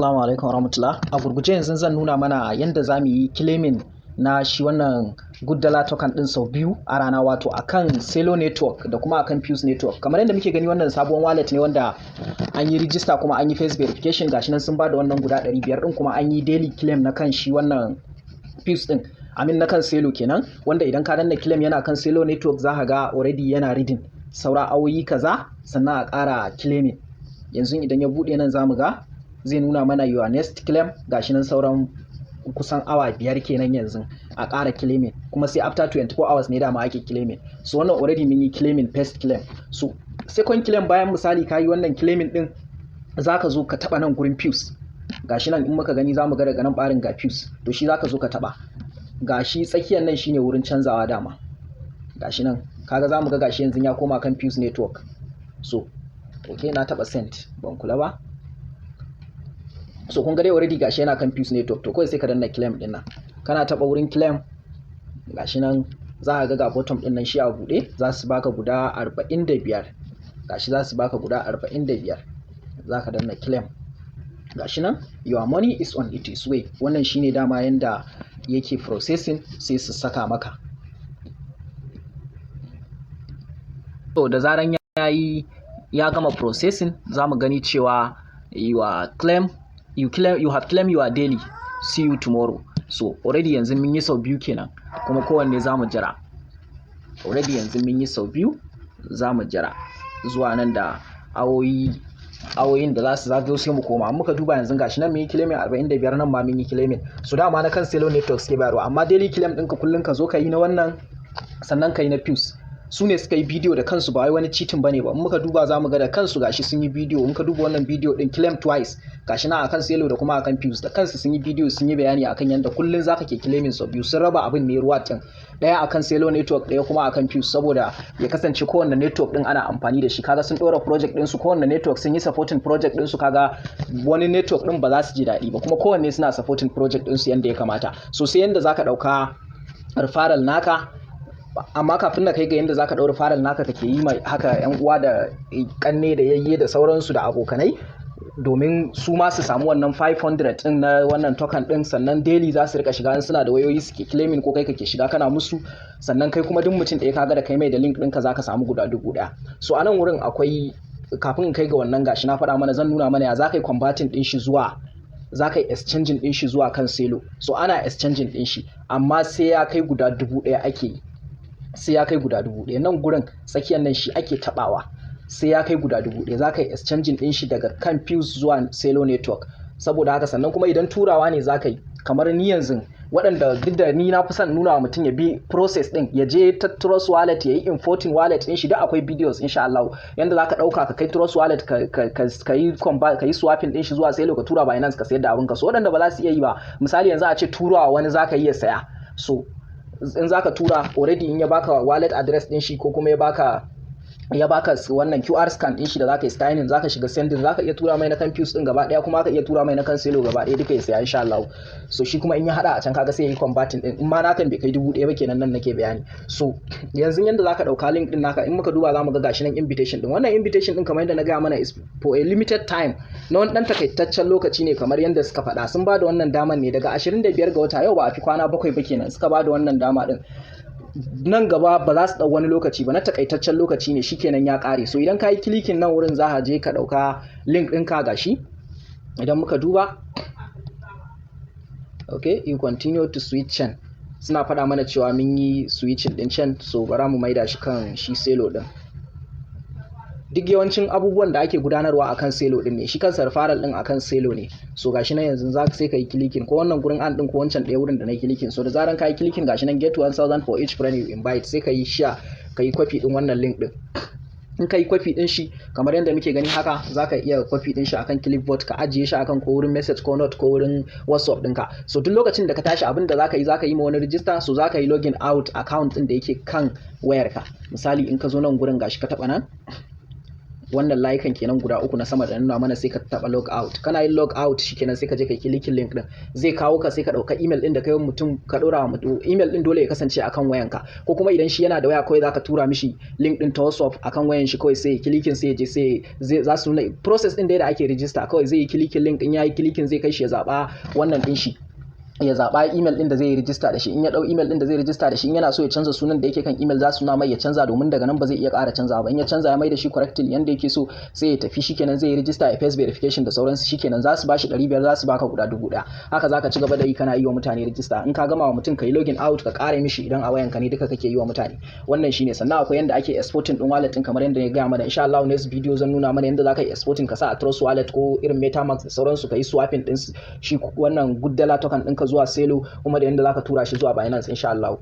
Assalamu alaikum warahmatullah. A gurguje yanzu zan nuna mana yanda za mu yi claiming na shi wannan Gooddollar token din sau biyu a rana, wato akan Celo network da kuma akan Fuse network. Kamar yadda muke gani, wannan sabon wallet ne wanda an yi register kuma an yi face verification. Gashi nan sun ba da wannan guda 500 din, kuma an yi daily claim na kan shi wannan Fuse din. Amin na kan Celo kenan, wanda idan ka danna claim yana kan Celo network za ka ga already yana reading. Saura awoyi kaza sannan a ƙara claiming. Yanzu idan ya buɗe nan za mu ga zai nuna mana your next claim. Gashi nan sauran kusan awa 5 kenan yanzu a ƙara claiming, kuma sai after 24 hours ne dama ake claiming. So wannan already mun yi claiming first claim. So second claim, bayan misali ka yi wannan claiming din, za ka zo ka taɓa nan gurin Fuse. Gashi nan in muka gani za mu ga daga nan ɓarin ga Fuse, to shi za ka zo ka taɓa. Gashi tsakiyar nan shine wurin canzawa dama. Gashi nan kaga za mu ga gashi yanzu ya koma kan Fuse network. So okay, na taɓa send ban kula ba. So kun ga dai already gashi yana kan Fuse network, to kawai sai ka danna claim din nan. Kana taba wurin claim, gashi nan za ka ga bottom din nan shi a bude, za su baka guda 45. Gashi za su baka guda 45. Za ka danna claim. Gashi nan your money is on its way. Wannan shine dama yanda yake processing, sai su saka maka. So da zaran ya gama processing, za mu gani cewa you have claimed your daily, see you tomorrow. So already yanzu mun yi sau biyu kenan, kuma kowanne za mu jira. Already yanzu mun yi sau biyu, za mu jira zuwa nan da awoyin da za su zagayo sai mu koma. Muka duba yanzu gashi nan mun yi claiming 45, nan ma mun yi claiming. So dama na kan Celo network suke bayarwa, amma daily claim ɗinka kullum ka zo ka yi na wannan, sannan ka yi na Fuse. Su ne suka yi bidiyo da kansu, ba wai wani cheating bane ba. Muka duba za mu ga da kansu gashi sun yi bidiyo. Muka duba wannan bidiyo din claim twice, gashi na akan Celo da kuma akan Fuse, da kansu sun yi bidiyo, sun yi bayani akan yanda kullun zaka ke claiming sau biyu. Sun raba abin ne ruwa tin, daya akan Celo network, daya kuma akan Fuse, saboda ya kasance kowanne network din ana amfani da shi. Kaga sun dora project din su, kowanne network sun yi supporting project din su. Kaga wani network din ba za su ji daɗi ba, kuma kowanne suna supporting project din su yanda ya kamata. So sai yanda zaka dauka referral naka. Amma kafin na kai ga yadda zaka ɗaura faral naka, kake yi mai haka yan uwa da kanne da yayye da sauransu da abokanai, domin su ma su samu wannan 500 din na wannan token din. Sannan daily za su rika shiga in suna da wayoyi suke claiming, ko kai kake shiga kana musu. Sannan kai kuma duk mutum ɗaya kaga da kai mai da link ɗinka zaka samu guda 1000. So a nan wurin akwai, kafin in kai ga wannan gashi na faɗa mana, zan nuna mana ya zaka yi converting din shi zuwa, za ka yi exchanging din shi zuwa kan Celo. So ana exchanging din shi, amma sai ya kai guda 1000 ake yi. Sai ya kai guda 1000. Nan gurin tsakiyar nan shi ake tabawa, sai ya kai guda 1000 za ka yi exchanging din shi daga kan Fuse zuwa Celo network. Saboda haka, sannan kuma idan turawa ne za ka yi, kamar ni yanzu, waɗanda duk da ni na fi son nuna wa mutum ya bi process din, ya je ta Trust Wallet, ya yi importing wallet din shi, da akwai videos insha Allah yanda za ka ɗauka ka kai Trust Wallet, ka yi swapping din shi zuwa Celo, ka tura Binance ka sayar da abinka. So waɗanda ba za su iya yi ba, misali yanzu a ce turawa wani za ka iya saya. So in zaka tura, already in ya baka wallet address din shi, ko kuma ya baka wannan QR scan din shi da zaka yi scanning, zaka shiga sending, zaka iya tura mai na kan Fuse din gaba daya, kuma ka iya tura mai na kan Celo gaba daya, duka ya saya insha Allah. So shi kuma in ya hada a can, kaga sai ya yi converting din, in ma nakan bai kai 1000 ba kenan, nan nake bayani. So yanzu yanda zaka dauka link din naka, in muka duba zamu ga gashi nan invitation din. Wannan invitation din kamar yadda na ga mana is for a limited time, na wani dan takaitaccen lokaci ne, kamar yadda suka faɗa. Sun ba da wannan daman ne daga 25 ga wata, yau ba a fi kwana 7 ba kenan suka ba da wannan dama din. Nan gaba ba za su ɗau wani lokaci ba, na takaitaccen lokaci ne, shikenan ya ƙare. So idan ka yi clicking nan wurin, za ka je ka ɗauka link ɗinka gashi. Idan muka duba, okay, you continue to switch chain. Suna faɗa mana cewa mun yi switching ɗin chain, so bara mu maida shi kan shi Celo ɗin. Duk yawancin abubuwan da ake gudanarwa akan Celo din ne, shi kansa referral din akan Celo ne. So gashi nan yanzu za ka sai ka yi clicking, ko wannan gurin an din, ko wancan ɗaya wurin da na yi clicking. So da zaran ka yi clicking, gashi nan get 1000 for each friend you invite, sai ka yi share, ka yi copy din wannan link din. In ka yi copy din shi kamar yadda muke gani haka, za ka iya copy din shi akan clipboard, ka ajiye shi akan ko wurin message ko note ko wurin WhatsApp ɗinka. So duk lokacin da ka tashi, abin da za ka yi ma wani register, so za ka yi login out account din da yake kan wayarka. Misali in ka zo nan gurin gashi ka taɓa nan, wannan layukan kenan guda uku na sama da nuna mana sai ka taba log out. Kana yin log out shikenan sai ka je ka klikin link din, zai kawo ka sai ka dauka email din da kai mutum ka dora wa mutum. Email din dole ya kasance akan wayanka, ko kuma idan shi yana da waya kawai zaka tura mishi link din ta WhatsApp akan wayan shi, kawai sai klikin sai ya je sai za su nuna process din da ake register. Kawai zai yi klikin link, in yayi klikin zai kai shi ya zaba wannan din shi, ya zaba email din da zai register da shi. In ya dau email din da zai register da shi, in yana so ya canza sunan da yake kan email za su na mai ya canza, domin daga nan ba zai iya ƙara canzawa ba. In ya canza ya mai da shi correctly yanda yake so sai ya tafi, shikenan zai register ya face verification da sauransu, shikenan za su bashi 500, za su baka guda 1000. Haka zaka ci gaba da yi kana yi wa mutane register. In ka gama wa mutum kai login out ka ƙare mishi idan a wayanka ne duka kake yi wa mutane. Wannan shine. Sannan akwai yanda ake exporting din wallet din kamar yanda ya ga mana. Insha Allah next video zan nuna mana yanda zaka yi exporting ka sa a Trust wallet ko irin MetaMask da sauransu, ka yi swapping din shi wannan Gooddollar token ɗinka zuwa Celo, kuma da yanda zaka tura shi zuwa Binance insha Allah.